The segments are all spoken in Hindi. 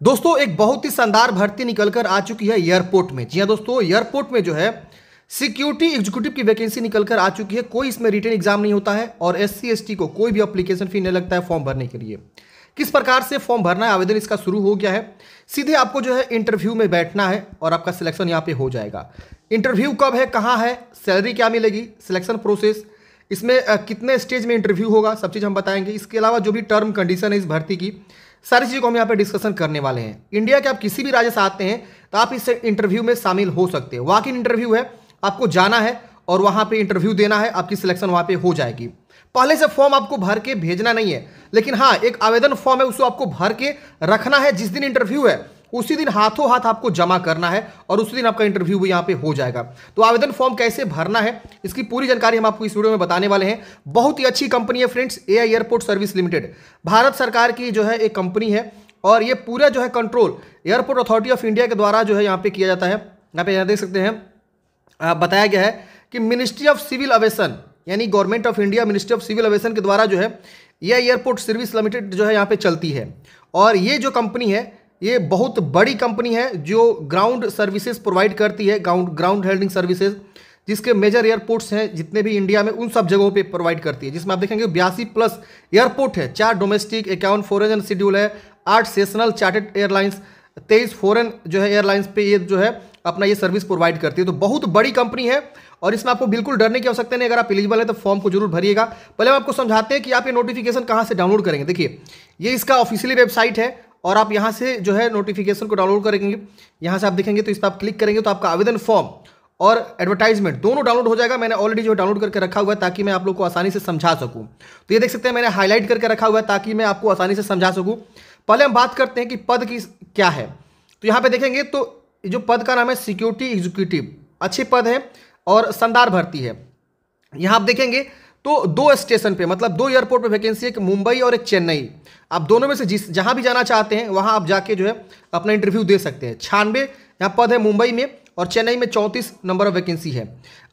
दोस्तों एक बहुत ही शानदार भर्ती निकलकर आ चुकी है एयरपोर्ट में। जी हाँ दोस्तों, एयरपोर्ट में जो है सिक्योरिटी एग्जीक्यूटिव की वैकेंसी निकलकर आ चुकी है। कोई इसमें रिटन एग्जाम नहीं होता है और एससी एसटी को कोई भी एप्लीकेशन फी नहीं लगता है फॉर्म भरने के लिए। किस प्रकार से फॉर्म भरना है, आवेदन इसका शुरू हो गया है। सीधे आपको जो है इंटरव्यू में बैठना है और आपका सिलेक्शन यहाँ पे हो जाएगा। इंटरव्यू कब है, कहाँ है, सैलरी क्या मिलेगी, सिलेक्शन प्रोसेस, इसमें कितने स्टेज में इंटरव्यू होगा, सब चीज़ हम बताएंगे। इसके अलावा जो भी टर्म कंडीशन है इस भर्ती की, सारी चीज़ों को हम यहाँ पे डिस्कशन करने वाले हैं। इंडिया के आप किसी भी राज्य से आते हैं तो आप इस इंटरव्यू में शामिल हो सकते हैं। वॉक इन इंटरव्यू है, आपको जाना है और वहाँ पे इंटरव्यू देना है, आपकी सिलेक्शन वहाँ पे हो जाएगी। पहले से फॉर्म आपको भर के भेजना नहीं है, लेकिन हाँ एक आवेदन फॉर्म है, उसको आपको भर के रखना है। जिस दिन इंटरव्यू है उसी दिन हाथों हाथ आपको जमा करना है और उसी दिन आपका इंटरव्यू भी यहाँ पे हो जाएगा। तो आवेदन फॉर्म कैसे भरना है इसकी पूरी जानकारी हम आपको इस वीडियो में बताने वाले हैं। बहुत ही अच्छी कंपनी है friends, AI airport service limited Bharat सरकार की जो है एक कंपनी है और ये पूरा जो है control airport authority of India के द्वारा जो है यहाँ पे किया जाता है। यहाँ पे यहाँ देख सकते हैं बताया गया है कि मिनिस्ट्री ऑफ सिविल एविएशन यानी government of India ministry of civil aviation के द्वारा जो है ये एयरपोर्ट सर्विस लिमिटेड जो है यहाँ पे चलती है। और ये जो कंपनी है ये बहुत बड़ी कंपनी है जो ग्राउंड सर्विसेज प्रोवाइड करती है, ग्राउंड हैंडलिंग सर्विसेज, जिसके मेजर एयरपोर्ट्स हैं जितने भी इंडिया में उन सब जगहों पे प्रोवाइड करती है। जिसमें आप देखेंगे 82+ एयरपोर्ट है, 4 डोमेस्टिक, 51 फॉरेन शेड्यूल है, 8 सेशनल चार्टर्ड एयरलाइंस, 23 फॉरेन जो है एयरलाइंस पे ये जो है अपना ये सर्विस प्रोवाइड करती है। तो बहुत बड़ी कंपनी है और इसमें आपको बिल्कुल डरने की आवश्यकता नहीं। अगर आप एलिजिबल है तो फॉर्म को जरूर भरिएगा। पहले हम आपको समझाते हैं कि आप ये नोटिफिकेशन कहाँ से डाउनलोड करेंगे। देखिए ये इसका ऑफिशियली वेबसाइट है और आप यहाँ से जो है नोटिफिकेशन को डाउनलोड करेंगे। यहाँ से आप देखेंगे तो इस पर आप क्लिक करेंगे तो आपका आवेदन फॉर्म और एडवर्टाइजमेंट दोनों डाउनलोड हो जाएगा। मैंने ऑलरेडी जो डाउनलोड करके रखा हुआ है ताकि मैं आप लोग को आसानी से समझा सकूँ। तो ये देख सकते हैं मैंने हाईलाइट करके रखा हुआ है ताकि मैं आपको आसानी से समझा सकूँ। पहले हम बात करते हैं कि पद की क्या है। तो यहाँ पे देखेंगे तो जो पद का नाम है सिक्योरिटी एग्जीक्यूटिव, अच्छे पद है और शानदार भर्ती है। यहाँ आप देखेंगे तो 2 स्टेशन पे मतलब 2 एयरपोर्ट पे वैकेंसी है, एक मुंबई और एक चेन्नई। आप दोनों में से जहाँ भी जाना चाहते हैं वहाँ आप जाके जो है अपना इंटरव्यू दे सकते हैं। 96 यहाँ पद है मुंबई में और चेन्नई में 34 नंबर ऑफ वैकेंसी है।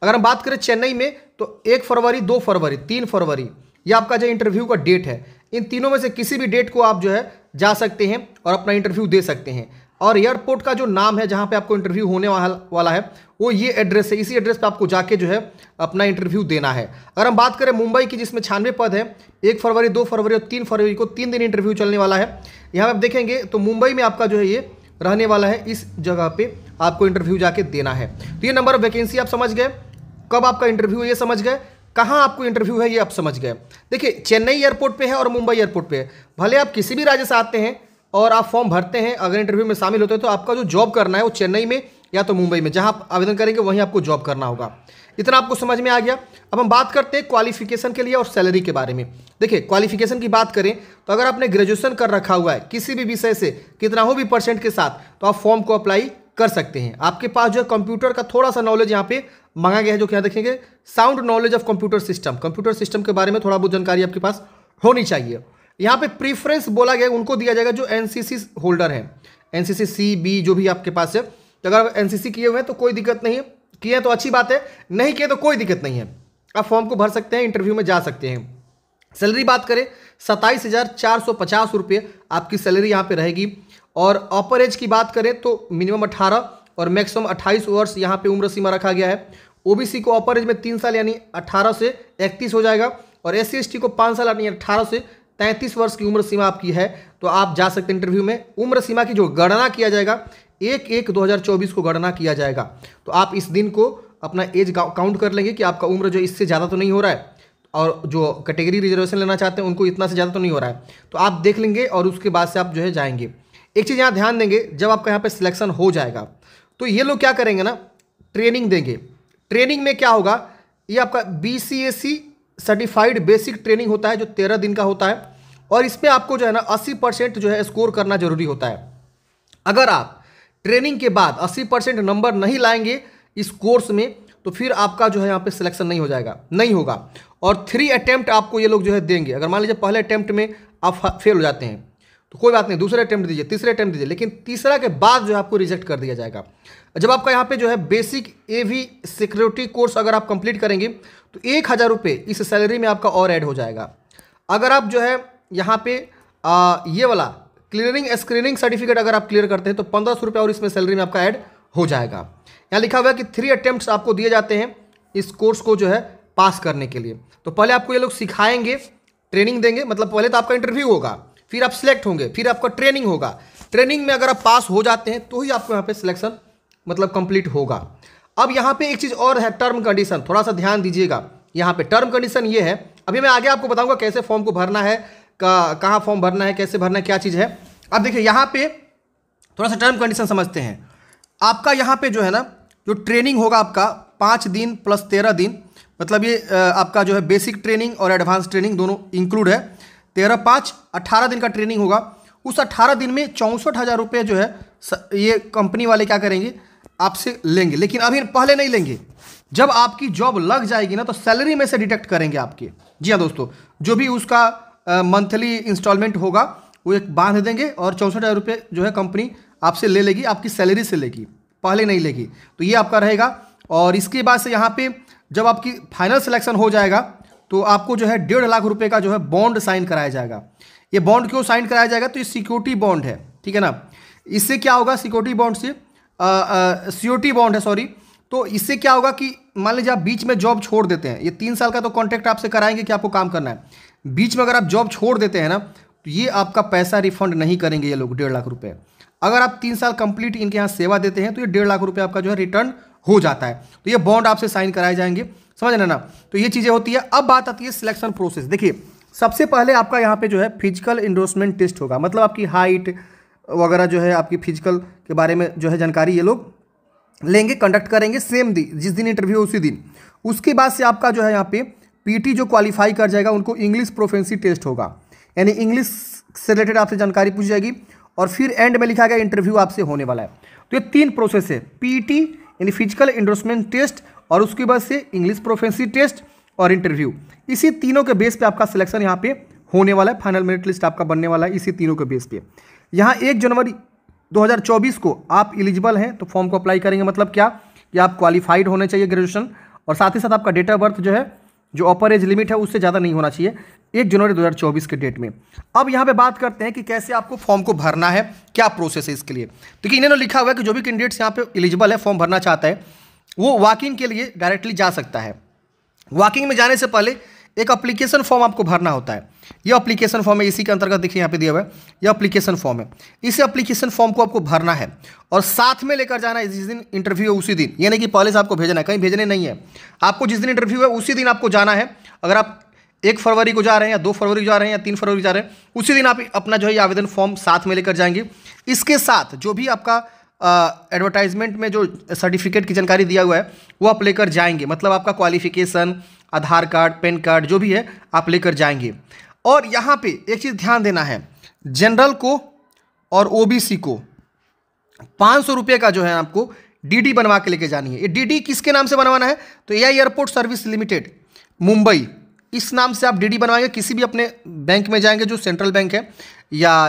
अगर हम बात करें चेन्नई में तो 1 फरवरी, 2 फरवरी, 3 फरवरी ये आपका जो इंटरव्यू का डेट है। इन तीनों में से किसी भी डेट को आप जो है जा सकते हैं और अपना इंटरव्यू दे सकते हैं। और एयरपोर्ट का जो नाम है जहाँ पे आपको इंटरव्यू होने वाला है वो ये एड्रेस है, इसी एड्रेस पे आपको जाके जो है अपना इंटरव्यू देना है। अगर हम बात करें मुंबई की जिसमें 96 पद है, 1 फरवरी, 2 फरवरी और 3 फरवरी को 3 दिन इंटरव्यू चलने वाला है। यहाँ पे आप देखेंगे तो मुंबई में आपका जो है ये रहने वाला है, इस जगह पे आपको इंटरव्यू जाके देना है। तो ये नंबर ऑफ वैकेंसी आप समझ गए, कब आपका इंटरव्यू है ये समझ गए, कहाँ आपको इंटरव्यू है ये आप समझ गए। देखिए चेन्नई एयरपोर्ट पे है और मुंबई एयरपोर्ट पे है। भले आप किसी भी राज्य से आते हैं और आप फॉर्म भरते हैं, अगर इंटरव्यू में शामिल होते हैं तो आपका जो जॉब करना है वो चेन्नई में या तो मुंबई में, जहां आप आवेदन करेंगे वहीं आपको जॉब करना होगा। इतना आपको समझ में आ गया। अब हम बात करते हैं क्वालिफिकेशन के लिए और सैलरी के बारे में। देखिए क्वालिफिकेशन की बात करें तो अगर आपने ग्रेजुएशन कर रखा हुआ है किसी भी विषय से, कितना हो भी परसेंट के साथ, तो आप फॉर्म को अप्लाई कर सकते हैं। आपके पास जो है कंप्यूटर का थोड़ा सा नॉलेज यहाँ पे मांगा गया है, जो क्या देखेंगे sound knowledge of computer system के बारे में थोड़ा बहुत जानकारी आपके पास होनी चाहिए। यहाँ पे प्रीफरेंस बोला गया उनको दिया जाएगा जो एनसीसी होल्डर है, एनसीसी सी बी जो भी आपके पास है। तो अगर एनसीसी किए हुए हैं तो कोई दिक्कत नहीं है, किए हैं तो अच्छी बात है, नहीं किए तो कोई दिक्कत नहीं है, आप फॉर्म को भर सकते हैं, इंटरव्यू में जा सकते हैं। सैलरी बात करें 27,450 रुपये आपकी सैलरी यहाँ पे रहेगी। और अपर एज की बात करें तो मिनिमम 18 और मैक्सिमम 28 वर्ष यहाँ पे उम्र सीमा रखा गया है। ओबीसी को अपर एज में 3 साल यानी 18 से 31 हो जाएगा और एससी एसटी को 5 साल यानी 18 से 33 वर्ष की उम्र सीमा आपकी है, तो आप जा सकते हैं इंटरव्यू में। उम्र सीमा की जो गणना किया जाएगा 1/1/2024 को गणना किया जाएगा। तो आप इस दिन को अपना एज काउंट कर लेंगे कि आपका उम्र जो इससे ज़्यादा तो नहीं हो रहा है और जो कैटेगरी रिजर्वेशन लेना चाहते हैं उनको इतना से ज़्यादा तो नहीं हो रहा है, तो आप देख लेंगे और उसके बाद से आप जो है जाएंगे। एक चीज़ यहाँ ध्यान देंगे, जब आपका यहाँ पे सिलेक्शन हो जाएगा तो ये लोग क्या करेंगे ना, ट्रेनिंग देंगे। ट्रेनिंग में क्या होगा, ये आपका BCAC सर्टिफाइड बेसिक ट्रेनिंग होता है जो 13 दिन का होता है और इसमें आपको जो है ना 80% जो है स्कोर करना जरूरी होता है। अगर आप ट्रेनिंग के बाद 80% नंबर नहीं लाएंगे इस कोर्स में तो फिर आपका जो है यहाँ पे सिलेक्शन नहीं होगा। और 3 अटेम्प्ट आपको ये लोग जो है देंगे। अगर मान लीजिए पहले अटेम्प्ट में आप फेल हो जाते हैं तो कोई बात नहीं, दूसरे अटेम्प्ट दीजिए, तीसरे अटेम्प्ट दीजिए, लेकिन तीसरा के बाद जो है आपको रिजेक्ट कर दिया जाएगा। जब आपका यहाँ पे जो है बेसिक AV सिक्योरिटी कोर्स अगर आप कंप्लीट करेंगे तो 1,000 रुपये इस सैलरी में आपका और ऐड हो जाएगा। अगर आप जो है यहाँ पे ये वाला क्लियरिंग स्क्रीनिंग सर्टिफिकेट अगर आप क्लियर करते हैं तो 1500 रुपये और इसमें सैलरी में आपका ऐड हो जाएगा। यहाँ लिखा हुआ है कि 3 अटेम्प्ट्स आपको दिए जाते हैं इस कोर्स को जो है पास करने के लिए। तो पहले आपको ये लोग सिखाएंगे, ट्रेनिंग देंगे, मतलब पहले तो आपका इंटरव्यू होगा, फिर आप सिलेक्ट होंगे, फिर आपका ट्रेनिंग होगा। ट्रेनिंग में अगर आप पास हो जाते हैं तो ही आपको यहाँ पे सिलेक्शन मतलब कंप्लीट होगा। अब यहाँ पे एक चीज़ और है, टर्म कंडीशन, थोड़ा सा ध्यान दीजिएगा। यहाँ पे टर्म कंडीशन ये है, अभी मैं आगे आपको बताऊंगा कैसे फॉर्म को भरना है, कहाँ फॉर्म भरना है, कैसे भरना है, क्या चीज़ है। अब देखिए यहाँ पे थोड़ा सा टर्म कंडीशन समझते हैं। आपका यहाँ पे जो है ना, जो ट्रेनिंग होगा आपका 5 दिन प्लस 13 दिन, मतलब ये आपका जो है बेसिक ट्रेनिंग और एडवांस ट्रेनिंग दोनों इंक्लूड है। 13-5 18 दिन का ट्रेनिंग होगा। उस 18 दिन में 64,000 रुपये जो है ये कंपनी वाले क्या करेंगे, आपसे लेंगे। लेकिन अभी पहले नहीं लेंगे, जब आपकी जॉब लग जाएगी ना तो सैलरी में से डिडक्ट करेंगे आपके। जी हाँ दोस्तों, जो भी उसका मंथली इंस्टॉलमेंट होगा वो एक बांध देंगे और 64,000 रुपये जो है कंपनी आपसे ले लेगी, आपकी सैलरी से लेगी, पहले नहीं लेगी। तो ये आपका रहेगा। और इसके बाद से यहाँ पे जब आपकी फाइनल सिलेक्शन हो जाएगा तो आपको जो है 1.5 लाख रुपए का जो है बॉन्ड साइन कराया जाएगा। ये बॉन्ड क्यों साइन कराया जाएगा, तो ये सिक्योरिटी बॉन्ड है, ठीक है ना। इससे क्या होगा, सिक्योरिटी बॉन्ड से सीओटी बॉन्ड है, सॉरी। तो इससे क्या होगा कि मान लीजिए आप बीच में जॉब छोड़ देते हैं, ये 3 साल का तो कॉन्ट्रैक्ट आपसे कराएंगे कि आपको काम करना है। बीच में अगर आप जॉब छोड़ देते हैं ना तो ये आपका पैसा रिफंड नहीं करेंगे ये लोग, 1.5 लाख रुपये। अगर आप 3 साल कंप्लीट इनके यहाँ सेवा देते हैं तो ये 1.5 लाख रुपये आपका जो है रिटर्न हो जाता है। तो ये बॉन्ड आपसे साइन कराए जाएंगे, समझ रहे ना। तो ये चीज़ें होती है। अब बात आती है सिलेक्शन प्रोसेस। देखिए सबसे पहले आपका यहाँ पे जो है फिजिकल इंडोर्समेंट टेस्ट होगा, मतलब आपकी हाइट वगैरह जो है, आपकी फिजिकल के बारे में जो है जानकारी ये लोग लेंगे, कंडक्ट करेंगे सेम दिन, जिस दिन इंटरव्यू उसी दिन। उसके बाद से आपका जो है यहाँ पे पीटी जो क्वालिफाई कर जाएगा उनको इंग्लिश प्रोफेंसी टेस्ट होगा, यानी इंग्लिश से रिलेटेड आपसे जानकारी पूछी जाएगी। और फिर एंड में लिखा गया इंटरव्यू आपसे होने वाला है। तो ये 3 प्रोसेस है, पीटी यानी फिजिकल इंडोर्समेंट टेस्ट, और उसके बाद से इंग्लिश प्रोफेंसी टेस्ट और इंटरव्यू। इसी तीनों के बेस पे आपका सिलेक्शन यहाँ पे होने वाला है, फाइनल मेरिट लिस्ट आपका बनने वाला है इसी तीनों के बेस पे। यहाँ 1 जनवरी 2024 को आप एलिजिबल हैं तो फॉर्म को अप्लाई करेंगे। मतलब क्या कि आप क्वालिफाइड होने चाहिए ग्रेजुएशन, और साथ ही साथ आपका डेट ऑफ बर्थ जो है, जो अपर एज लिमिट है उससे ज़्यादा नहीं होना चाहिए 1 जनवरी 2024 के डेट में। अब यहाँ पे बात करते हैं कि कैसे आपको फॉर्म को भरना है, क्या प्रोसेस है इसके लिए। क्योंकि इन्होंने लिखा हुआ है कि जो भी कैंडिडेट्स यहाँ पे एलिजिबल है, फॉर्म भरना चाहता है, वो वॉकिंग के लिए डायरेक्टली जा सकता है। वॉकिंग में जाने से पहले एक एप्लीकेशन फॉर्म आपको भरना होता है। ये एप्लीकेशन फॉर्म है, इसी के अंतर्गत देखिए यहाँ पे दिया हुआ है, ये एप्लीकेशन फॉर्म है। इस एप्लीकेशन फॉर्म को आपको भरना है और साथ में लेकर जाना है जिस दिन इंटरव्यू है उसी दिन, यानी कि पहले से आपको भेजना है, कहीं भेजने नहीं है। आपको जिस दिन इंटरव्यू है उसी दिन आपको जाना है। अगर आप 1 फरवरी को जा रहे हैं या 2 फरवरी को जा रहे हैं या 3 फरवरी को जा रहे हैं, उसी दिन आप अपना जो है आवेदन फॉर्म साथ में लेकर जाएंगे। इसके साथ जो भी आपका एडवर्टाइजमेंट में जो सर्टिफिकेट की जानकारी दिया हुआ है वो आप लेकर जाएंगे, मतलब आपका क्वालिफिकेशन, आधार कार्ड, पैन कार्ड जो भी है आप लेकर जाएंगे। और यहाँ पे एक चीज़ ध्यान देना है, जनरल को और ओबीसी को 500 रुपये का जो है आपको डीडी बनवा के लेके जानी है। ये डीडी किसके नाम से बनवाना है, तो AI airport service limited Mumbai, इस नाम से आप डीडी बनवाएंगे। किसी भी अपने बैंक में जाएंगे जो सेंट्रल बैंक है या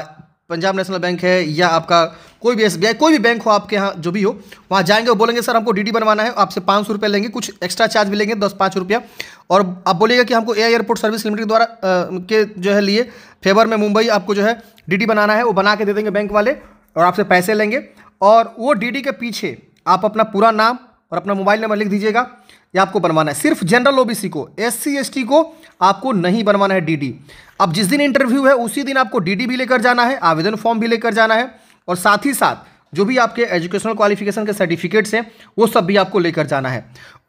पंजाब नेशनल बैंक है या आपका कोई भी एसबीआई, कोई भी बैंक हो आपके यहाँ जो भी हो, वहाँ जाएंगे और बोलेंगे सर हमको डीडी बनवाना है, आपसे 500 रुपये लेंगे, कुछ एक्स्ट्रा चार्ज भी लेंगे 10-5 रुपया। और आप बोलिएगा कि हमको एआई एयरपोर्ट सर्विस लिमिटेड द्वारा के जो है लिए फेवर में मुंबई आपको जो है डीडी बनाना है, वो बना के दे देंगे बैंक वाले और आपसे पैसे लेंगे। और वो डीडी के पीछे आप अपना पूरा नाम और अपना मोबाइल नंबर लिख दीजिएगा, ये आपको बनवाना है। सिर्फ जनरल ओबीसी को, एससी एसटी को आपको नहीं बनवाना है डीडी। अब जिस दिन इंटरव्यू है उसी दिन आपको डीडी भी लेकर जाना है, आवेदन फॉर्म भी लेकर जाना है, और साथ ही साथ जो भी आपके एजुकेशनल क्वालिफिकेशन के सर्टिफिकेट्स हैं वो सब भी आपको लेकर जाना है।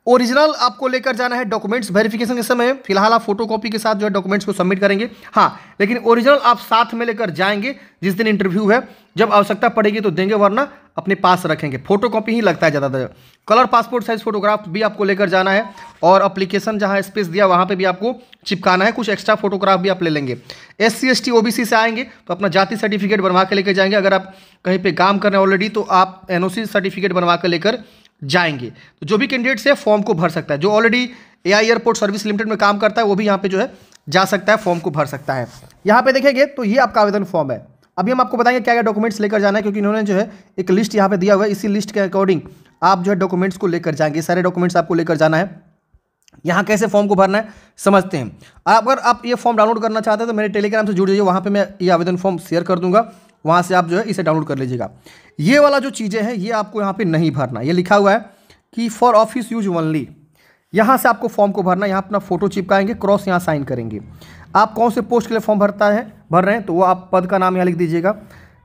ओरिजिनल आपको लेकर जाना है डॉक्यूमेंट्स वेरिफिकेशन के समय। फिलहाल आप फोटोकॉपी के साथ जो है डॉक्यूमेंट्स को सबमिट करेंगे, हाँ, लेकिन ओरिजिनल आप साथ में लेकर जाएंगे जिस दिन इंटरव्यू है। जब आवश्यकता पड़ेगी तो देंगे, वरना अपने पास रखेंगे। फोटोकॉपी ही लगता है ज़्यादातर। कलर पासपोर्ट साइज फोटोग्राफ भी आपको लेकर जाना है, और एप्लीकेशन जहाँ स्पेस दिया वहाँ पे भी आपको चिपकाना है। कुछ एक्स्ट्रा फोटोग्राफ भी आप ले लेंगे। एससी एसटी ओबीसी से आएंगे तो अपना जाति सर्टिफिकेट बनवा के लेकर जाएंगे। अगर आप कहीं पे काम कर रहे हैं ऑलरेडी तो आप एनओसी सर्टिफिकेट बनवा कर लेकर जाएंगे। तो जो भी कैंडिडेट है फॉर्म को भर सकता है। जो already AI airport service limited में काम करता है वो भी यहाँ पे जो है जा सकता है, फॉर्म को भर सकता है। यहाँ पे देखेंगे तो ये आपका आवेदन फॉर्म है। अभी हम आपको बताएंगे क्या क्या डॉक्यूमेंट्स लेकर जाना है, क्योंकि इन्होंने जो है एक लिस्ट यहाँ पे दिया हुआ है। इसी लिस्ट के अकॉर्डिंग आप जो है डॉक्यूमेंट्स को लेकर जाएंगे। सारे डॉक्यूमेंट्स आपको लेकर जाना है। यहाँ कैसे फॉर्म को भरना है समझते हैं। अगर आप ये फॉर्म डाउनलोड करना चाहते हैं तो मेरे टेलीग्राम से जुड़ जाइए, वहाँ पे मैं ये आवेदन फॉर्म शेयर कर दूंगा। वहाँ से आप जो है इसे डाउनलोड कर लीजिएगा। ये वाला जो चीज़ें हैं ये आपको यहाँ पे नहीं भरना, ये लिखा हुआ है कि फॉर ऑफिस यूज ओनली। यहाँ से आपको फॉर्म को भरना, यहाँ अपना फोटो चिपकाएंगे, क्रॉस यहाँ साइन करेंगे। आप कौन से पोस्ट के लिए फॉर्म भर रहे हैं तो वो आप पद का नाम यहाँ लिख दीजिएगा।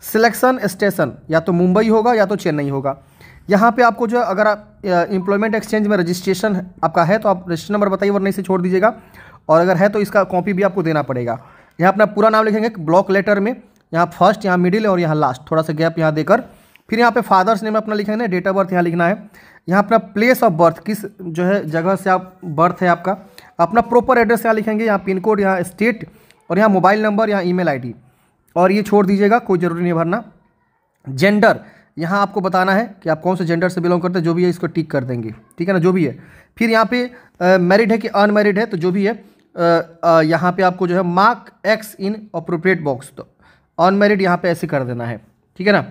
सिलेक्शन स्टेशन या तो मुंबई होगा या तो चेन्नई होगा। यहाँ पे आपको जो अगर आप एम्प्लॉयमेंट एक्सचेंज में रजिस्ट्रेशन आपका है तो आप रजिस्ट्रेशन नंबर बताइए, वरना इसे छोड़ दीजिएगा, और अगर है तो इसका कॉपी भी आपको देना पड़ेगा। यहाँ अपना पूरा नाम लिखेंगे ब्लॉक लेटर में, यहाँ फर्स्ट, यहाँ मिडिल और यहाँ लास्ट, थोड़ा सा गैप यहाँ देकर। फिर यहाँ पे फादर्स नेम अपना लिखेंगे, डेट ऑफ बर्थ यहाँ लिखना है। यहाँ अपना प्लेस ऑफ बर्थ, किस जो है जगह से आप बर्थ है आपका, अपना प्रॉपर एड्रेस यहाँ लिखेंगे, यहाँ पिन कोड, यहाँ स्टेट, और यहाँ मोबाइल नंबर, यहाँ ईमेल आईडी, और ये छोड़ दीजिएगा, कोई ज़रूरी नहीं भरना। जेंडर यहाँ आपको बताना है कि आप कौन से जेंडर से बिलोंग करते हैं, जो भी है इसको टिक कर देंगे, ठीक है ना, जो भी है। फिर यहाँ पे मैरिड है कि अनमैरिड है, तो जो भी है यहाँ पे आपको जो है mark x in appropriate box, तो अनमैरिड यहाँ पे ऐसे कर देना है, ठीक है ना।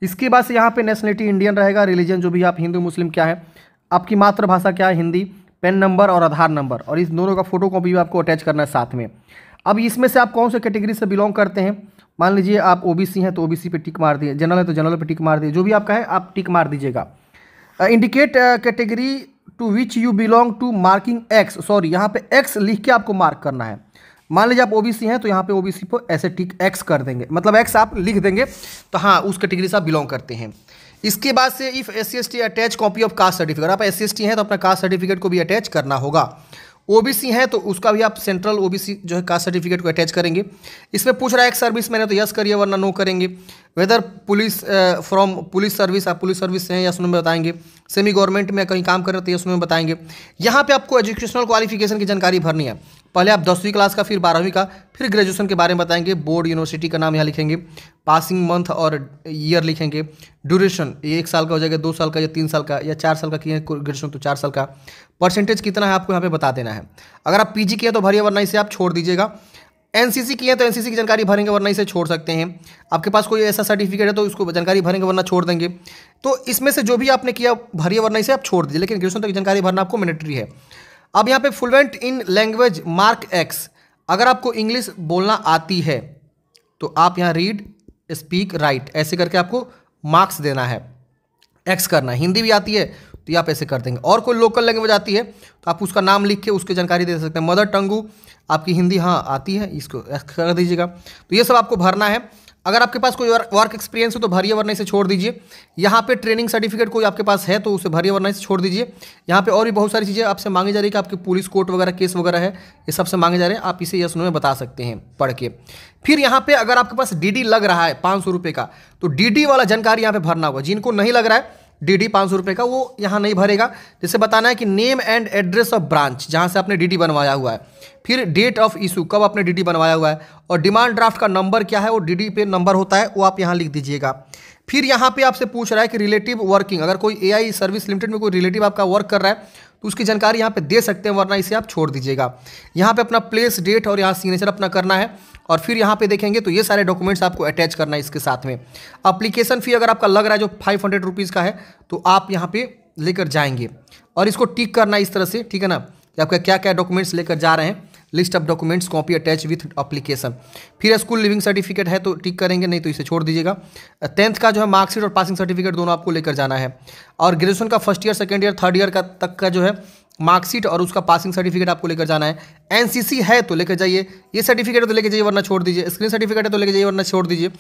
इसके बाद से यहाँ पे नेशनलिटी इंडियन रहेगा, रिलीजन जो भी आप हिंदू मुस्लिम क्या है, आपकी मातृभाषा क्या है हिंदी, पेन नंबर और आधार नंबर, और इस दोनों का फोटो कॉपी भी आपको अटैच करना है साथ में। अब इसमें से आप कौन से कैटेगरी से बिलोंग करते हैं, मान लीजिए आप ओबीसी हैं तो ओबीसी पे टिक मार दिए, जनरल है तो जनरल पे टिक मार दिए, जो भी आपका है आप टिक मार दीजिएगा। Indicate category to which you belong to marking X, sorry यहाँ पे एक्स लिख के आपको मार्क करना है। मान लीजिए आप ओबीसी हैं तो यहाँ पे ओबीसी पर ऐसे टिक एक्स कर देंगे, मतलब एक्स आप लिख देंगे, तो हाँ उस कैटेगरी से आप बिलोंग करते हैं। इसके बाद से if SC/ST attach copy of caste certificate, आप SC/ST हैं तो अपना कास्ट सर्टिफिकेट को भी अटैच करना होगा। ओबीसी है तो उसका भी आप सेंट्रल ओबीसी जो है कास्ट सर्टिफिकेट को अटैच करेंगे। इसमें पूछ रहा है एक्स सर्विस मैंने तो यस करिए वरना नो करेंगे। Whether police from police service, आप पुलिस सर्विस से हैं यस नो में बताएंगे। सेमी गवर्नमेंट में कहीं काम कर रहे थे यस नो में बताएंगे। यहाँ पे आपको एजुकेशनल क्वालिफिकेशन की जानकारी भरनी है, पहले आप 10वीं क्लास का, फिर 12वीं का, फिर ग्रेजुएशन के बारे में बताएंगे। बोर्ड यूनिवर्सिटी का नाम यहाँ लिखेंगे, पासिंग मंथ और ईयर लिखेंगे। ड्यूरेशन 1 साल का हो जाएगा, 2 साल का या 3 साल का या 4 साल का किए ग्रेजुएशन तो 4 साल का। परसेंटेज कितना है आपको यहाँ पे बता देना है। अगर आप पीजी किए तो भरिए वरना इसे आप छोड़ दीजिएगा। एनसीसी किए तो एनसीसी की जानकारी भरेंगे वरना इसे छोड़ सकते हैं। आपके पास कोई ऐसा सर्टिफिकेट है तो उसको जानकारी भरेंगे वरना छोड़ देंगे। तो इसमें से जो भी आपने किया भरिए वरना इसे आप छोड़ दीजिए, लेकिन ग्रेजुएशन तक की जानकारी भरना आपको मैंडेटरी है। अब यहाँ पे fluent in language mark x, अगर आपको इंग्लिश बोलना आती है तो आप यहाँ रीड स्पीक राइट ऐसे करके आपको मार्क्स देना है, एक्स करना है। हिंदी भी आती है तो ये आप ऐसे कर देंगे। और कोई लोकल लैंग्वेज आती है तो आप उसका नाम लिख के उसकी जानकारी दे सकते हैं। मदर टंगू आपकी हिंदी हाँ आती है, इसको एक्स कर दीजिएगा। तो ये सब आपको भरना है। अगर आपके पास कोई वर्क एक्सपीरियंस हो तो भरिए वरना इसे छोड़ दीजिए। यहाँ पे ट्रेनिंग सर्टिफिकेट कोई आपके पास है तो उसे भरिए वरना इसे छोड़ दीजिए। यहाँ पे और भी बहुत सारी चीज़ें आपसे मांगी जा रही है कि आपके पुलिस कोर्ट वगैरह केस वगैरह है, ये सबसे मांगे जा रहे हैं। आप इसे यस नो में बता सकते हैं पढ़ के। फिर यहाँ पे अगर आपके पास डीडी लग रहा है 500 रुपये का, तो डीडी वाला जानकारी यहाँ पे भरना होगा। जिनको नहीं लग रहा है डीडी 500 रुपये का, वो यहाँ नहीं भरेगा। जैसे बताना है कि name and address of branch जहाँ से आपने डीडी बनवाया हुआ है, फिर डेट ऑफ इशू कब आपने डीडी बनवाया हुआ है, और डिमांड ड्राफ्ट का नंबर क्या है, वो डीडी पे नंबर होता है वो आप यहाँ लिख दीजिएगा। फिर यहाँ पे आपसे पूछ रहा है कि रिलेटिव वर्किंग, अगर कोई एआई सर्विस लिमिटेड में कोई रिलेटिव आपका वर्क कर रहा है तो उसकी जानकारी यहाँ पे दे सकते हैं वरना इसे आप छोड़ दीजिएगा। यहाँ पे अपना प्लेस डेट और यहाँ सिग्नेचर अपना करना है। और फिर यहाँ पे देखेंगे तो ये सारे डॉक्यूमेंट्स आपको अटैच करना है इसके साथ में। एप्लीकेशन फ़ी अगर आपका लग रहा है जो 500 रुपीज़ का है तो आप यहाँ पे लेकर जाएंगे और इसको टिक करना है इस तरह से, ठीक है ना, कि आपका क्या क्या डॉक्यूमेंट्स लेकर जा रहे हैं। List of documents copy attach with application. फिर स्कूल लिविंग सर्टिफिकेट है तो टिक करेंगे, नहीं तो इसे छोड़ दीजिएगा। 10th का जो है मार्कशीट और पासिंग सर्टिफिकेट दोनों आपको लेकर जाना है। और ग्रेजुएशन का first year, second year, third year का तक का जो है मार्कशीट और उसका पासिंग सर्टिफिकेट आपको लेकर जाना है। एनसीसी है तो लेकर जाइए, ये सर्टिफिकेट है तो लेकर जाइए वरना छोड़ दीजिए। स्क्रीन सर्टिफिकेट है तो लेकर जाइए वरना छोड़ दीजिए।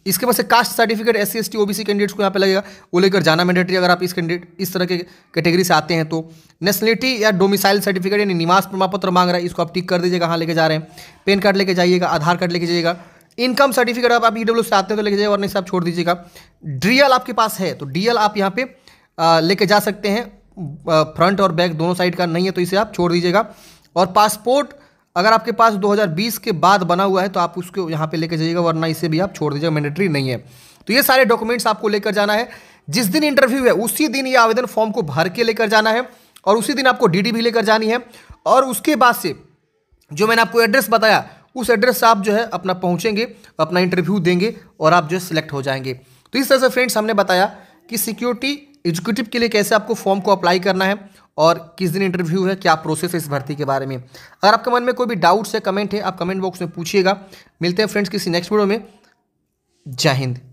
इसके बाद से caste certificate SC ST OBC candidates को यहाँ पे लगेगा, वो लेकर जाना मैंडेटरी अगर आप इस तरह के कैटेगरी से आते हैं तो। नेशनलिटी या डोमिसाइल सर्टिफिकेट यानी निवास प्रमाण पत्र मांग रहा है, इसको आप टिक कर दीजिएगा हाँ लेके जा रहे हैं। पैन कार्ड लेके जाइएगा, आधार कार्ड लेके जाइएगा। इनकम सर्टिफिकेट आप EW से आते हैं तो लेके जाइए वरना इसे आप छोड़ दीजिएगा। DL आपके पास है तो DL आप यहाँ पे लेके जा सकते हैं, फ्रंट और बैक दोनों साइड का, नहीं है तो इसे आप छोड़ दीजिएगा। और पासपोर्ट अगर आपके पास 2020 के बाद बना हुआ है तो आप उसको यहाँ पे लेकर जाइएगा वरना इसे भी आप छोड़ दीजिएगा, मैंडेटरी नहीं है। तो ये सारे डॉक्यूमेंट्स आपको लेकर जाना है। जिस दिन इंटरव्यू है उसी दिन ये आवेदन फॉर्म को भर के लेकर जाना है और उसी दिन आपको DD भी लेकर जानी है। और उसके बाद से जो मैंने आपको एड्रेस बताया उस एड्रेस से आप जो है अपना पहुँचेंगे, अपना इंटरव्यू देंगे और आप जो है सिलेक्ट हो जाएंगे। तो इस तरह से फ्रेंड्स हमने बताया कि सिक्योरिटी एग्जीक्यूटिव के लिए कैसे आपको फॉर्म को अप्लाई करना है और किस दिन इंटरव्यू है, क्या प्रोसेस है इस भर्ती के बारे में। अगर आपके मन में कोई भी डाउट्स है, कमेंट है, आप कमेंट बॉक्स में पूछिएगा। मिलते हैं फ्रेंड्स किसी नेक्स्ट वीडियो में। जय हिंद।